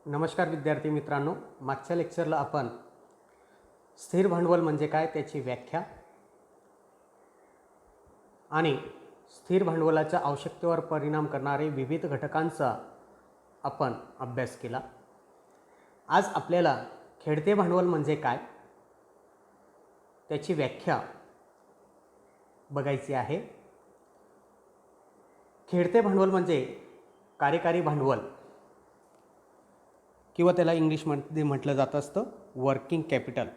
नमस्कार विद्यार्थी मित्रांनो, मागच्या लेक्चरला आपण स्थिर भांडवल म्हणजे काय त्याची व्याख्या आणि स्थिर भांडवलाच्या आवश्यकतेवर परिणाम करणारे विविध घटकांचा आपण अभ्यास केला। आज आपल्याला खेळते भांडवल म्हणजे काय त्याची व्याख्या बघायची आहे। खेळते भांडवल म्हणजे कार्यकारी भांडवल किंवा त्याला इंग्लिशमध्ये म्हटलं जात असतं वर्किंग कॅपिटल।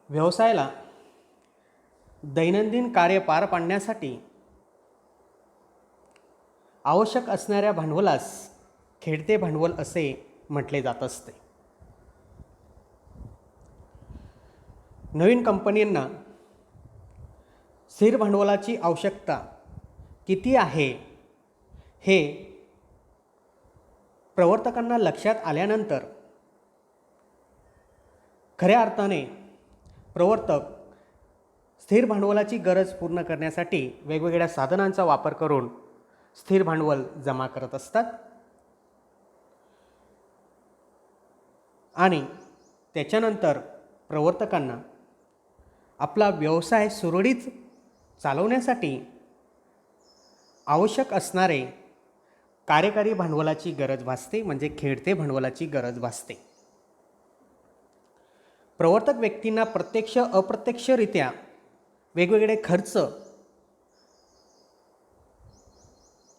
व्यवसायाला दैनंदिन कार्य पार पाडण्यासाठी आवश्यक असणाऱ्या भांडवलास खेळते भांडवल असे म्हटले जात असते। नवीन कंपन्यांना स्थिर भांडवलाची आवश्यकता किती आहे हे प्रवर्तकांना लक्षात आल्यानंतर खऱ्या अर्थाने प्रवर्तक स्थिर भांडवलाची गरज पूर्ण करण्यासाठी वेगवेगळ्या साधनांचा वापर करून स्थिर भांडवल जमा करत असतात आणि त्याच्यानंतर प्रवर्तकांना आपला व्यवसाय सुरळीत चालवण्यासाठी आवश्यक असणारे कार्यकारी भांडवलाची गरज भासते, म्हणजे खेळते भांडवलाची गरज भासते। प्रवर्तक व्यक्तींना प्रत्यक्ष अप्रत्यक्षरित्या वेगवेगळे खर्च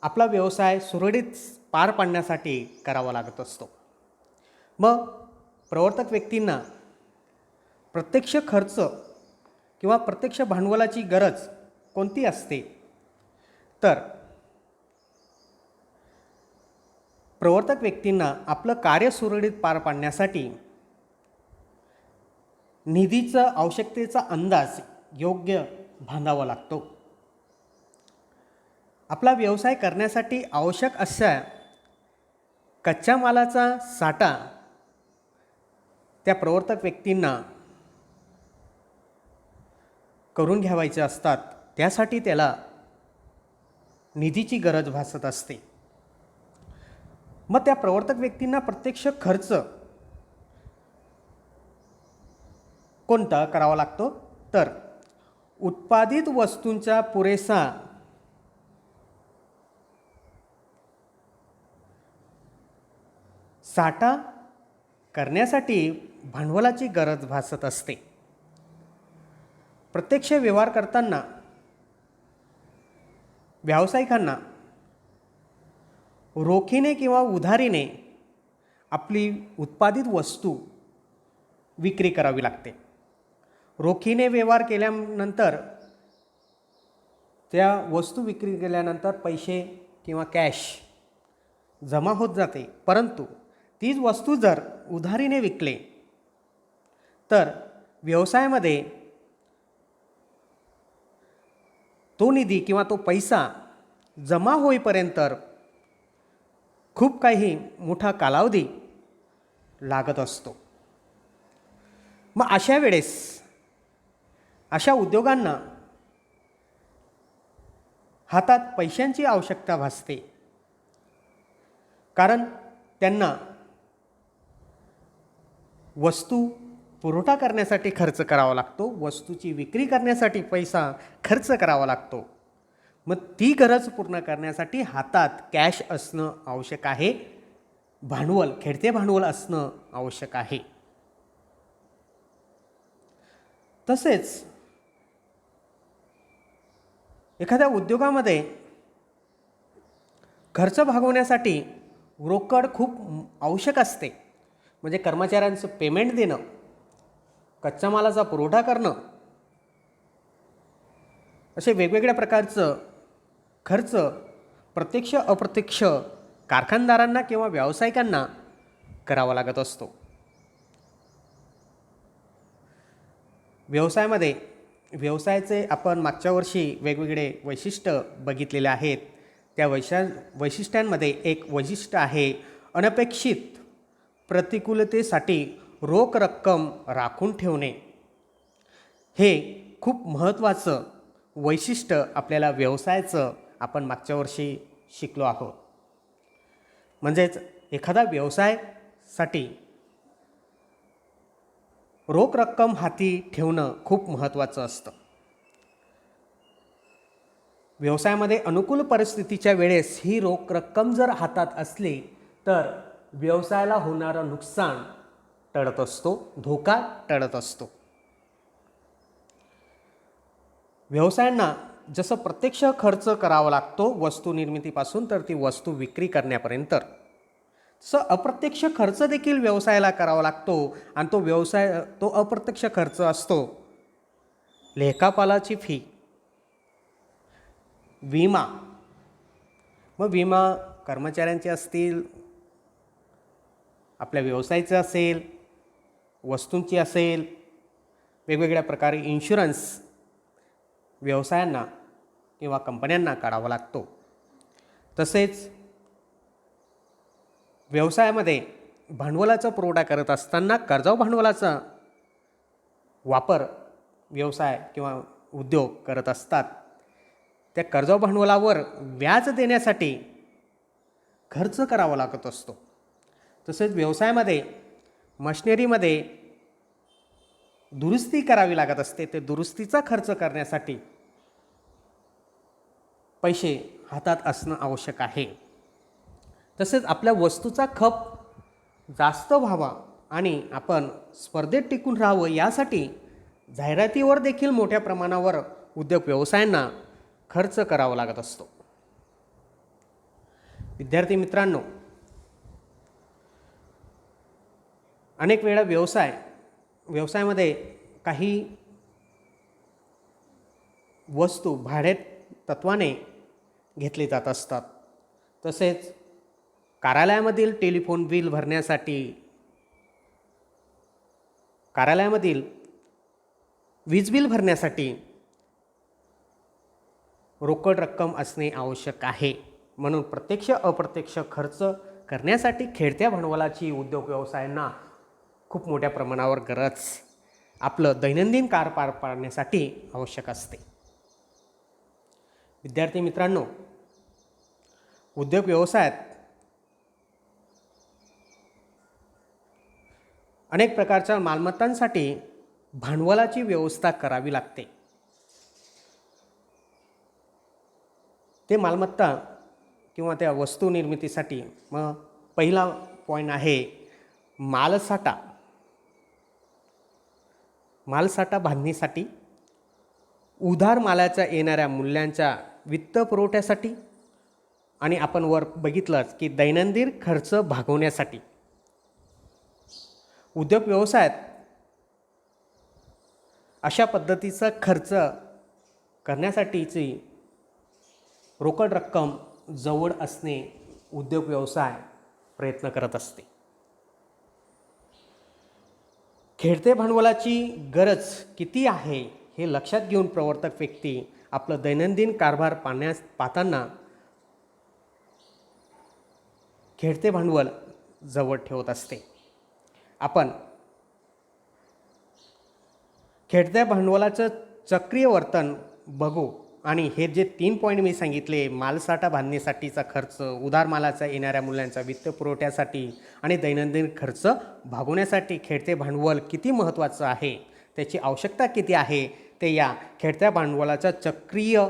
आपला व्यवसाय सुरळीत पार पाडण्यासाठी करावा लागत असतो। मग प्रवर्तक व्यक्तींना प्रत्यक्ष खर्च किंवा प्रत्यक्ष भांडवलाची गरज कोणती असते तर प्रवर्तक व्यक्तींना आपलं कार्य सुरळीत पार पाडण्यासाठी निधीचा आवश्यकतेचा अंदाज योग्य बांधावा लागतो। आपला व्यवसाय करण्यासाठी आवश्यक अशा कच्च्या मालाचा साठा त्या प्रवर्तक व्यक्तींना करून घ्यावायचे असतात, त्यासाठी त्याला निधीची गरज भासत असते। मग त्या प्रवर्तक व्यक्तींना प्रत्यक्ष खर्च कोणता करावा लागतो तर उत्पादित वस्तूंचा पुरेसा साठा करण्यासाठी भांडवलाची गरज भासत असते। प्रत्यक्ष व्यवहार करताना व्यावसायिकांना रोखीने किंवा उधारीने आपली उत्पादित वस्तू विक्री करावी लागते। रोखीने व्यवहार केल्यानंतर त्या वस्तू विक्री केल्यानंतर पैसे किंवा कॅश जमा होत जाते, परंतु तीच वस्तू जर उधारीने विकले तर व्यवसायामध्ये तो निधी किंवा तो पैसा जमा होईपर्यंत खूप काही मोठा कालावधी लागत असतो। मग अशा वेळेस अशा उद्योगांना हातात पैशांची आवश्यकता भासते, कारण त्यांना वस्तू पुरवठा करण्यासाठी खर्च करावा लागतो, वस्तूची विक्री करण्यासाठी पैसा खर्च करावा लागतो। मग ती गरज पूर्ण करण्यासाठी हातात कॅश असणं आवश्यक आहे, भांडवल खेळते भांडवल असणं आवश्यक आहे। तसेच एखाद्या उद्योगामध्ये खर्च भागवण्यासाठी रोकड खूप आवश्यक असते, म्हणजे कर्मचाऱ्यांचं पेमेंट देणं, कच्च्या मालाचा पुरवठा करणं, असे वेगवेगळ्या प्रकारचं खर्च प्रत्यक्ष अप्रत्यक्ष कारखानदारांना किंवा व्यावसायिकांना करावा लागत असतो। व्यवसायाचे आपण मागच्या वर्षी वेगवेगळे वैशिष्ट्य बघितलेले आहेत। त्या वैशिष्ट्यांमध्ये एक वैशिष्ट्य आहे अनपेक्षित प्रतिकूलतेसाठी रोख रक्कम राखून ठेवणे। हे खूप महत्त्वाचं वैशिष्ट्य आपल्याला व्यवसायाचं आपण मागच्या वर्षी शिकलो आहोत. म्हणजेच एखादा व्यवसायासाठी रोख रक्कम हाती ठेवणं खूप महत्त्वाचं असतं. व्यवसायामध्ये अनुकूल परिस्थितीच्या वेळेस ही रोख रक्कम जर हातात असली तर व्यवसायाला होणारं नुकसान टळत असतो, धोका टळत असतो. व्यवसायांना जसं प्रत्यक्ष खर्च करावा लागतो वस्तू निर्मितीपासून तर ती वस्तू विक्री करण्यापर्यंत, तसं अप्रत्यक्ष खर्च देखील व्यवसायाला करावा लागतो आणि तो अप्रत्यक्ष खर्च असतो लेखापालाची फी, विमा. मग विमा कर्मचाऱ्यांचे असतील, आपल्या व्यवसायाचे असेल, वस्तूंची असेल, वेगवेगळ्या प्रकारे इन्शुरन्स व्यवसायांना किंवा कंपन्यांना काढावा लागतो. तसेच व्यवसायामध्ये भांडवलाचा पुरवठा करत असताना कर्जाऊ भांडवलाचा वापर व्यवसाय किंवा उद्योग करत असतात. त्या कर्जाऊ भांडवलावर व्याज देण्यासाठी खर्च करावा लागत असतो. तसेच व्यवसायामध्ये मशिनरीमध्ये दुरुस्ती करावी लागत असते. ते दुरुस्तीचा खर्च करण्यासाठी पैसे हातात असणं आवश्यक आहे. तसेच आपल्या वस्तूचा खप जास्त व्हावा आणि आपण स्पर्धेत टिकून राहावं यासाठी जाहिरातीवर देखील मोठ्या प्रमाणावर उद्योग व्यवसायांना खर्च करावा लागत असतो. विद्यार्थी मित्रांनो, अनेक वेळा व्यवसायामध्ये काही वस्तू भाडे तत्वाने घेतले जात असतात. तसेच कार्यालयामधील टेलिफोन बिल भरण्यासाठी, कार्यालयामधील वीज बिल भरण्यासाठी रोकड रक्कम असणे आवश्यक आहे. म्हणून प्रत्यक्ष अप्रत्यक्ष खर्च करण्यासाठी खेळत्या भांडवलाची उद्योग व्यवसायांना खूप मोठ्या प्रमाणावर गरज आपलं दैनंदिन कार्य पार पाडण्यासाठी आवश्यक असते. विद्यार्थी मित्रांनो, उद्योग व्यवसायात अनेक प्रकारच्या मालमत्तांसाठी भांडवलाची व्यवस्था करावी लागते. ते मालमत्ता किंवा त्या वस्तू निर्मितीसाठी मग पहिला पॉईंट आहे मालसाठा. मालसाठा बांधणीसाठी, उधार मालाच्या येणाऱ्या मूल्यांच्या वित्त पुरवठ्यासाठी आणि आपण वर बघितलंच की दैनंदिन खर्च भागवण्यासाठी. उद्योग व्यवसायात अशा पद्धतीचा खर्च करण्यासाठीची रोकड रक्कम जवळ असणे उद्योग व्यवसाय प्रयत्न करत असते. खेळते भांडवलाची गरज किती आहे हे लक्षात घेऊन प्रवर्तक व्यक्ती आपलं दैनंदिन कारभार पाहताना खेळते भांडवल जवळ ठेवत असते. आपण खेळत्या भांडवलाचं चक्रीय वर्तन बघू आणि हे जे 3 पॉईंट मी सांगितले, मालसाठा बांधणीसाठीचा खर्च, उधार मालाचा येणाऱ्या मूल्यांचा वित्त पुरवठ्यासाठी आणि दैनंदिन खर्च भागवण्यासाठी खेळते भांडवल किती महत्त्वाचं आहे, त्याची आवश्यकता किती आहे, ते या खेळत्या भांडवलाच्या चक्रीय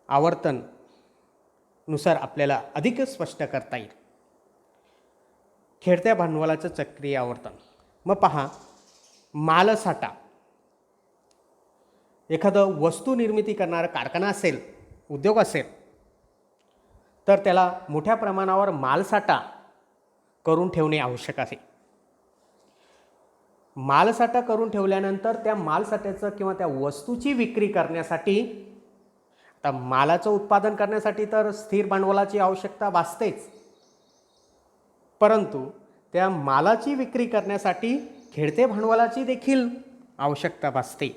आवर्तननुसार आपल्याला अधिक स्पष्ट करता येईल. खेळत्या भांडवलाचं चक्रीय आवर्तन. मग पहा, मालसाठा. एखादं वस्तू निर्मिती करणारा कारखाना असेल, उद्योग असेल, तर त्याला मोठ्या प्रमाणावर मालसाठा करून ठेवणे आवश्यक आहे. मालसाठा करून ठेवल्यानंतर त्या मालसाठ्याचं किंवा त्या वस्तूची विक्री करण्यासाठी, आता मालाचं उत्पादन करण्यासाठी तर स्थिर भांडवलाची आवश्यकता भासतेच, परंतु त्या मालाची विक्री करण्यासाठी खेळते भांडवलाची देखील आवश्यकता भासते.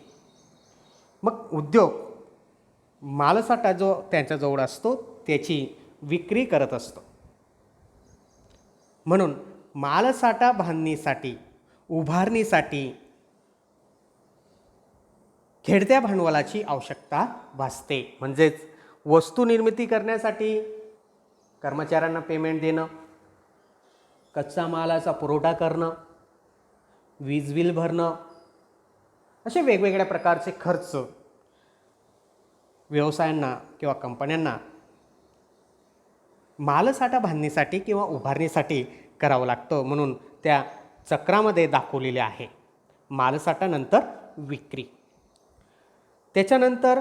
मग उद्योग मालसाठा जो त्यांच्याजवळ असतो त्याची विक्री करत असतो. म्हणून मालसाठा बांधणीसाठी, उभारणीसाठी खेळत्या भांडवलाची आवश्यकता भासते. म्हणजेच वस्तू निर्मिती करण्यासाठी कर्मचाऱ्यांना पेमेंट देणं, कच्चा मालाचा पुरवठा करणं, वीज बिल भरणं, असे वेगवेगळ्या प्रकारचे खर्च व्यवसायांना किंवा कंपन्यांना मालसाठा बांधणीसाठी किंवा उभारणीसाठी करावं लागतं. म्हणून त्या चक्रामध्ये दाखवलेले आहे. मालसाठा नंतर विक्री. त्याच्यानंतर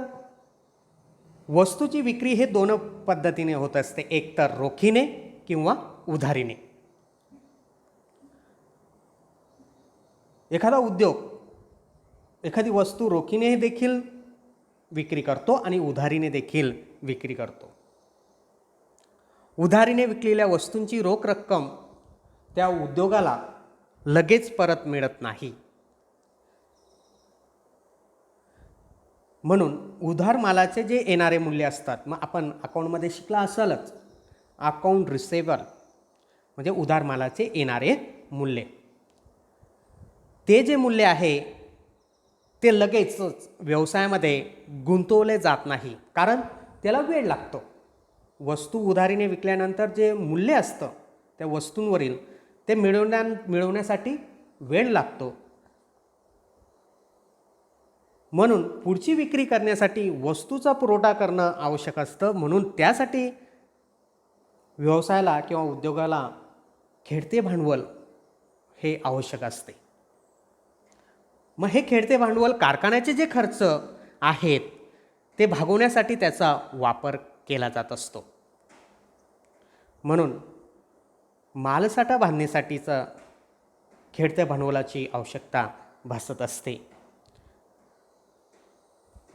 वस्तूची विक्री हे दोन पद्धतीने होत असते, एक तर रोखीने किंवा उधारीने. एखादा उद्योग एखादी वस्तू रोखीने देखील विक्री करतो आणि उधारीने देखील विक्री करतो. उधारीने विकलेल्या वस्तूंची रोख रक्कम त्या उद्योगाला लगेच परत मिळत नाही. म्हणून उधार मालाचे जे येणारे मूल्य असतात, मग आपण अकाउंटमध्ये शिकला असालच, अकाउंट रिसेबल म्हणजे उधार मालाचे येणारे मूल्य. ते जे मूल्य आहे ते लगेचच व्यवसायामध्ये गुंतवले जात नाही, कारण त्याला वेळ लागतो. वस्तू उधारीने विकल्यानंतर जे मूल्य असतं त्या वस्तूंवरील ते मिळवण्यासाठी वेळ लागतो. म्हणून पुढची विक्री करण्यासाठी वस्तूचा पुरवठा करणं आवश्यक असतं. म्हणून त्यासाठी व्यवसायाला किंवा उद्योगाला खेळते भांडवल हे आवश्यक असते. मग हे खेळते भांडवल कारखान्याचे जे खर्च आहेत ते भागवण्यासाठी त्याचा वापर केला जात असतो. म्हणून मालसाठा बांधणीसाठीचा खेळत्या भांडवलाची आवश्यकता भासत असते.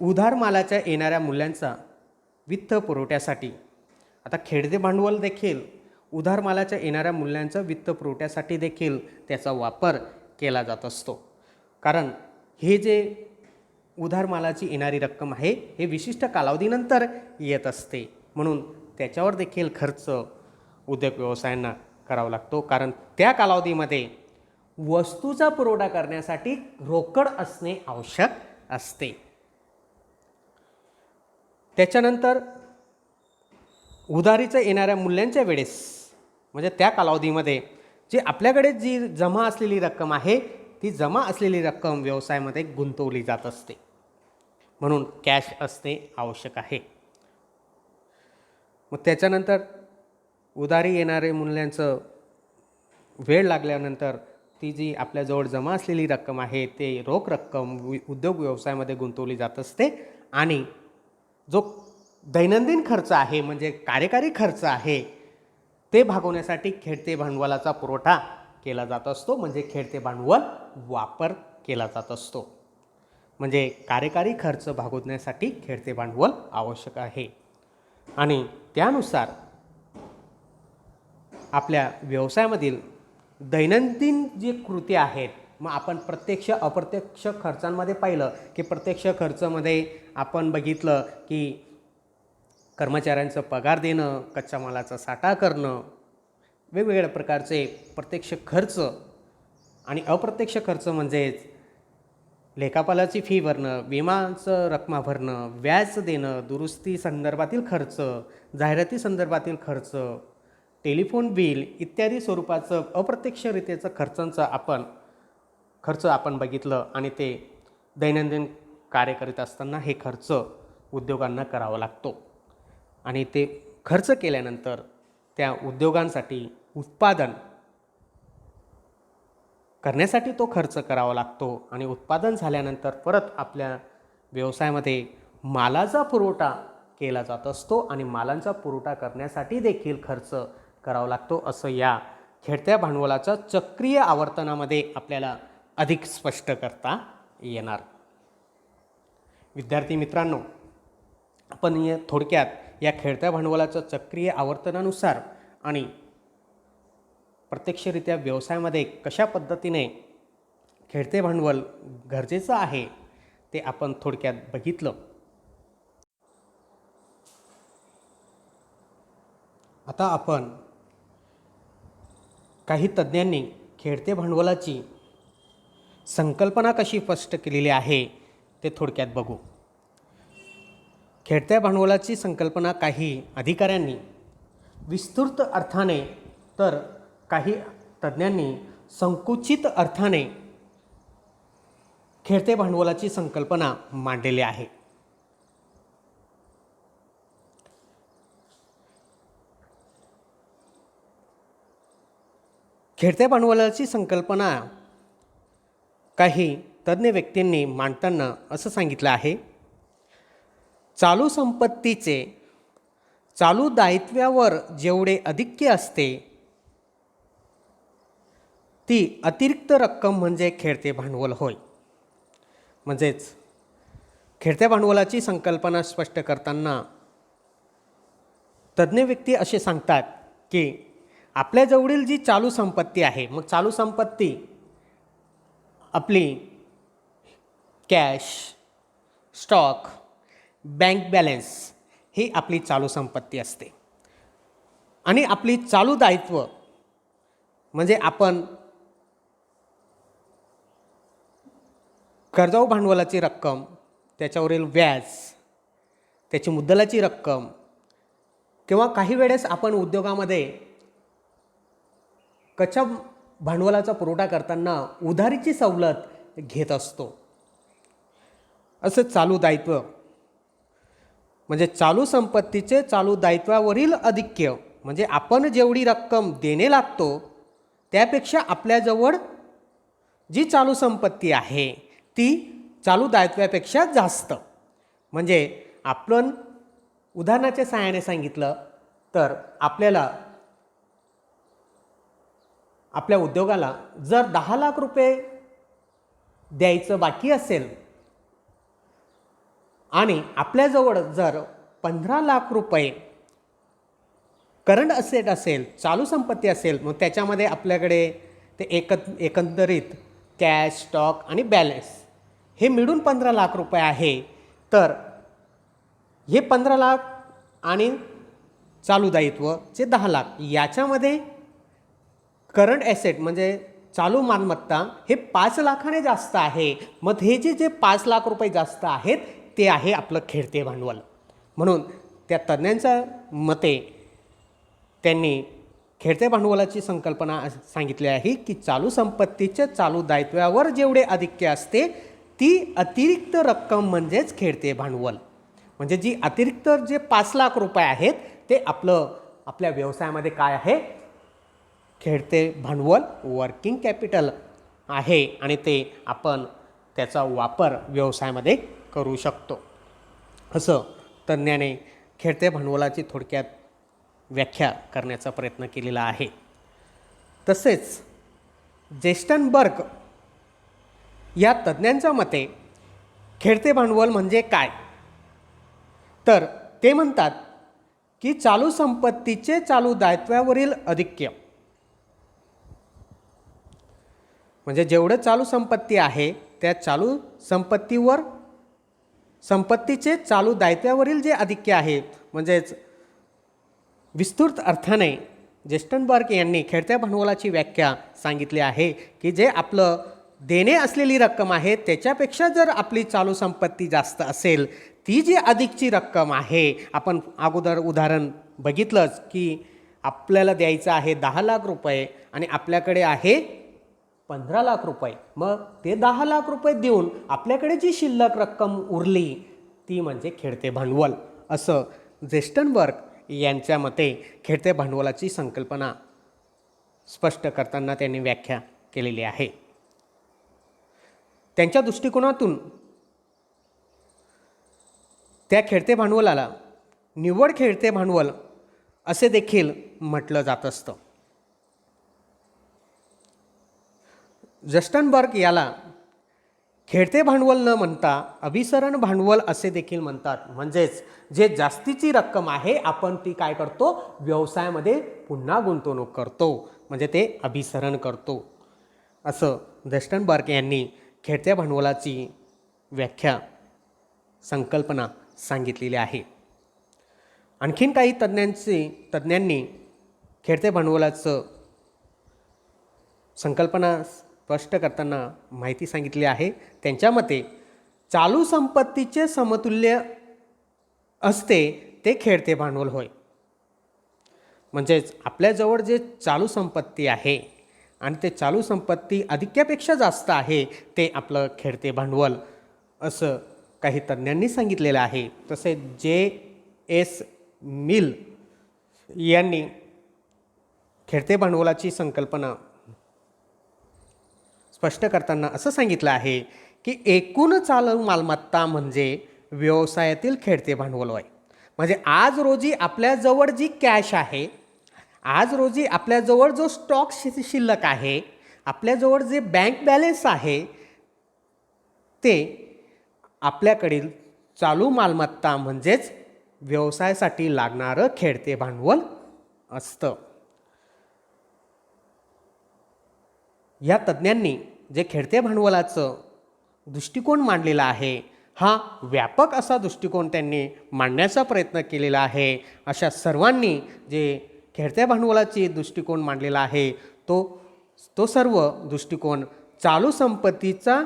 उधार मालाच्या येणाऱ्या मूल्यांचा वित्त पुरवठ्यासाठी, आता खेळते भांडवल देखील उधार मालाच्या येणाऱ्या मूल्यांचा वित्त पुरवठ्यासाठी देखील त्याचा वापर केला जात असतो. कारण हे जे उधार मालाची येणारी रक्कम आहे हे विशिष्ट कालावधीनंतर येत असते. म्हणून त्याच्यावर देखील खर्च उद्योग व्यवसायांना करावा लागतो, कारण त्या कालावधीमध्ये वस्तूचा पुरवठा करण्यासाठी रोकड असणे आवश्यक असते. त्याच्यानंतर उधारीचं येणाऱ्या मूल्यांच्या वेळेस म्हणजे त्या कालावधीमध्ये जे आपल्याकडे जी जमा असलेली रक्कम आहे ती जमा असलेली रक्कम व्यवसायामध्ये गुंतवली जात असते. म्हणून कॅश असणे आवश्यक आहे. मग त्याच्यानंतर उधारी येणारे मूल्यांचं वेळ लागल्यानंतर ती जी आपल्याजवळ जमा असलेली रक्कम आहे ते रोख रक्कम उद्योग व्यवसायामध्ये गुंतवली जात असते. आणि जो दैनंदिन खर्च आहे म्हणजे कार्यकारी खर्च आहे ते भागवण्यासाठी खेळते भांडवलाचा पुरवठा केला जात असतो. म्हणजे खेळते भांडवल वापर केला जात असतो. म्हणजे कार्यकारी खर्च भागवण्यासाठी खेळते भांडवल आवश्यक आहे. आणि त्यानुसार आपल्या व्यवसायामधील दैनंदिन जे कृती आहेत, मग आपण प्रत्यक्ष अप्रत्यक्ष खर्चांमध्ये पाहिलं की प्रत्यक्ष खर्चामध्ये आपण बघितलं की कर्मचाऱ्यांचं पगार देणं, कच्च्या मालाचा साठा करणं, वेगवेगळ्या प्रकारचे प्रत्यक्ष खर्च. आणि अप्रत्यक्ष खर्च म्हणजेच लेखापालाची फी भरणं, विमाचं रक्कम भरणं, व्याज देणं, दुरुस्ती संदर्भातील खर्च, जाहिराती संदर्भातील खर्च, टेलिफोन बिल इत्यादी स्वरूपाचं अप्रत्यक्षरित्याचं खर्च आपण बघितलं. आणि ते दैनंदिन कार्य करीत असताना हे खर्च उद्योगांना करावा लागतो. आणि ते खर्च केल्यानंतर त्या उद्योगांसाठी उत्पादन करण्यासाठी तो खर्च करावा लागतो. आणि उत्पादन झाल्यानंतर परत आपल्या व्यवसायामध्ये मालाचा पुरवठा केला जात असतो आणि मालांचा पुरवठा करण्यासाठी देखील खर्च करावा लागतो. असं या खेळत्या भांडवलाच्या चक्रीय आवर्तनामध्ये आपल्याला अधिक स्पष्ट करता येणार. विद्यार्थी मित्रांनो, आपण थोडक्यात या खेळत्या भांडवलाच्या चक्रीय आवर्तनानुसार आणि प्रत्यक्षरित्या व्यवसायामध्ये कशा पद्धतीने खेळते भांडवल गरजेचं आहे ते आपण थोडक्यात बघितलं. आता आपण काही तज्ज्ञांनी खेळते भांडवलाची संकल्पना कशी स्पष्ट केलेली आहे ते थोडक्यात बघू. खेळत्या भांडवलाची संकल्पना काही अधिकाऱ्यांनी विस्तृत अर्थाने तर काही तज्ज्ञांनी संकुचित अर्थाने खेळते भांडवलाची संकल्पना मांडलेली आहे. खेळत्या भांडवलाची संकल्पना काही तज्ज्ञ व्यक्तींनी मांडताना असं सांगितलं आहे, चालू संपत्तीचे चालू दायित्वावर जेवढे आधिक्य असते ती अतिरिक्त रक्कम म्हणजे खेळते भांडवल होय. म्हणजेच खेळत्या भांडवलाची संकल्पना स्पष्ट करताना तज्ज्ञ व्यक्ती असे सांगतात की आपल्याजवळील जी चालू संपत्ती आहे, मग चालू संपत्ती आपली कॅश, स्टॉक, बँक बॅलन्स ही आपली चालू संपत्ती असते. आणि आपली चालू दायित्व म्हणजे आपण कर्जाऊ भांडवलाची रक्कम, त्याच्यावरील व्याज, त्याची मुद्दलाची रक्कम, किंवा काही वेळेस आपण उद्योगामध्ये कच्च्या भांडवलाचा पुरवठा करताना उधारीची सवलत घेत असतो. असं चालू दायित्व म्हणजे चालू संपत्तीचे चालू दायित्वावरील आधिक्य म्हणजे आपण जेवढी रक्कम देणे लागतो त्यापेक्षा आपल्याजवळ जी चालू संपत्ती आहे ती चालू दायित्वापेक्षा जास्त. म्हणजे आपण उदाहरणाच्या सहाय्याने सांगितलं तर आपल्याला आपल्या उद्योगाला जर 10 लाख रुपये द्यायचं बाकी असेल आणि आपल्याजवळ जर 15 लाख रुपये करंट असेट असेल, चालू संपत्ती असेल, मग त्याच्यामध्ये आपल्याकडे ते एकंदरीत कॅश, स्टॉक आणि बॅलन्स हे मिळून 15 लाख रुपये आहे. तर हे 15 लाख आणि चालू दायित्वचे 10 लाख याच्यामध्ये करंट ॲसेट म्हणजे चालू मालमत्ता हे 5 लाखाने जास्त आहे. मग हे जे 5 लाख रुपये जास्त आहेत ते आहे आपलं खेळते भांडवल. म्हणून त्या तज्ज्ञांच्या मते त्यांनी खेळते भांडवलाची संकल्पना सांगितली आहे की चालू संपत्तीच्या चालू दायित्वावर जेवढे आधिक्य असते ती अतिरिक्त रक्कम म्हणजेच खेळते भांडवल. म्हणजे जी अतिरिक्त जे 5 लाख रुपये आहेत ते आपल्या व्यवसायामध्ये काय आहे, खेळते भांडवल, वर्किंग कॅपिटल आहे आणि ते आपण त्याचा वापर व्यवसायामध्ये करू शकतो. असं तज्ज्ञाने खेळते भांडवलाची थोडक्यात व्याख्या करण्याचा प्रयत्न केलेला आहे. तसेच जेस्टनबर्ग या तज्ज्ञांच्या मते खेळते भांडवल म्हणजे काय, तर ते म्हणतात की चालू संपत्तीचे चालू दायित्वावरील आधिक्य म्हणजे जेवढं चालू संपत्ती आहे त्या चालू संपत्तीचे चालू दायित्वावरील जे आधिक्य आहे. म्हणजेच विस्तृत अर्थाने जेस्टनबर्ग यांनी खेळत्या भांडवलाची व्याख्या सांगितली आहे की जे आपलं देणे असलेली रक्कम आहे त्याच्यापेक्षा जर आपली चालू संपत्ती जास्त असेल ती जी अधिकची रक्कम आहे, आपण अगोदर उदाहरण बघितलंच की आपल्याला द्यायचं आहे 10 लाख रुपये आणि आपल्याकडे आहे 15 लाख रुपये, मग ते 10 लाख रुपये देऊन आपल्याकडे जी शिल्लक रक्कम उरली ती म्हणजे खेळते भांडवल. असं जेस्टनबर्ग यांच्या मते खेळते भांडवलाची संकल्पना स्पष्ट करताना त्यांनी व्याख्या केलेली आहे. त्यांच्या दृष्टिकोनातून त्या खेळते भांडवलाला निव्वळ खेळते भांडवल असे देखील म्हटलं जात असतं. जेस्टनबर्ग याला खेळते भांडवल न म्हणता अभिसरण भांडवल असे देखील म्हणतात. म्हणजेच जे जास्तीची रक्कम आहे आपण ती काय करतो, व्यवसायामध्ये पुन्हा गुंतवणूक करतो, म्हणजे ते अभिसरण करतो. असं जेस्टनबर्ग यांनी खेळत्या भांडवलाची व्याख्या संकल्पना सांगितलेली आहे. आणखीन काही तज्ज्ञांनी खेळते भांडवलाचं संकल्पना स्पष्ट करताना माहिती सांगितली आहे. त्यांच्या मते चालू संपत्तीचे समतुल्य असते ते खेळते भांडवल होय. म्हणजेच आपल्याजवळ जे चालू संपत्ती आहे आणि ते चालू संपत्ती अधिक्यापेक्षा जास्त आहे ते आपलं खेळते भांडवल असं काही तज्ज्ञांनी सांगितलेलं आहे. तसेच J.S. मिल यांनी खेळते भांडवलाची संकल्पना स्पष्ट करताना असं सांगितलं आहे की एकूण चालू मालमत्ता म्हणजे व्यवसायातील खेळते भांडवल होय. म्हणजे आज रोजी आपल्याजवळ जी कॅश आहे, आज रोजी आपल्याजवळ जो स्टॉक शिल्लक आहे, आपल्याजवळ जे बँक बॅलन्स आहे, ते आपल्याकडील चालू मालमत्ता म्हणजेच व्यवसायासाठी लागणारं खेळते भांडवल असतं. या तज्ज्ञांनी जे खेळते भांडवलाचं दृष्टिकोन मांडलेला आहे, हा व्यापक असा दृष्टिकोन त्यांनी मांडण्याचा प्रयत्न केलेला आहे. अशा सर्वांनी जे खेळत्या भांडवलाची दृष्टिकोन मांडलेला आहे तो सर्व दृष्टिकोन चालू संपत्तीचा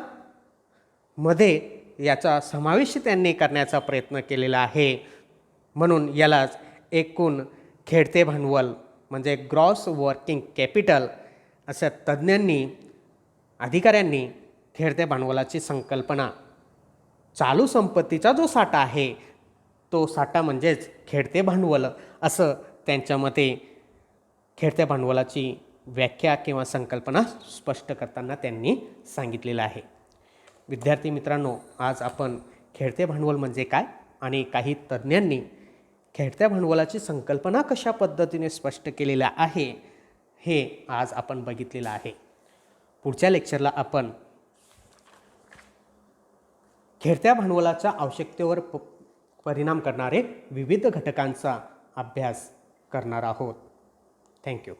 मध्ये याचा समावेश त्यांनी करण्याचा प्रयत्न केलेला आहे. म्हणून यालाच एकूण खेळते भांडवल म्हणजे ग्रॉस वर्किंग कॅपिटल अशा तज्ज्ञांनी अधिकाऱ्यांनी खेळत्या भांडवलाची संकल्पना चालू संपत्तीचा जो साठा आहे तो साठा म्हणजेच खेळते भांडवल असं त्यांच्या मते खेळत्या भांडवलाची व्याख्या किंवा संकल्पना स्पष्ट करताना त्यांनी सांगितलेलं आहे. विद्यार्थी मित्रांनो, आज आपण खेळते भांडवल म्हणजे काय आणि काही तज्ज्ञांनी खेळत्या भांडवलाची संकल्पना कशा पद्धतीने स्पष्ट केलेल्या आहे हे आज आपण बघितलेलं आहे. पुढच्या लेक्चरला आपण खेळत्या भांडवलाच्या आवश्यकतेवर परिणाम करणारे विविध घटकांचा अभ्यास करणार आहोत. थँक्यू.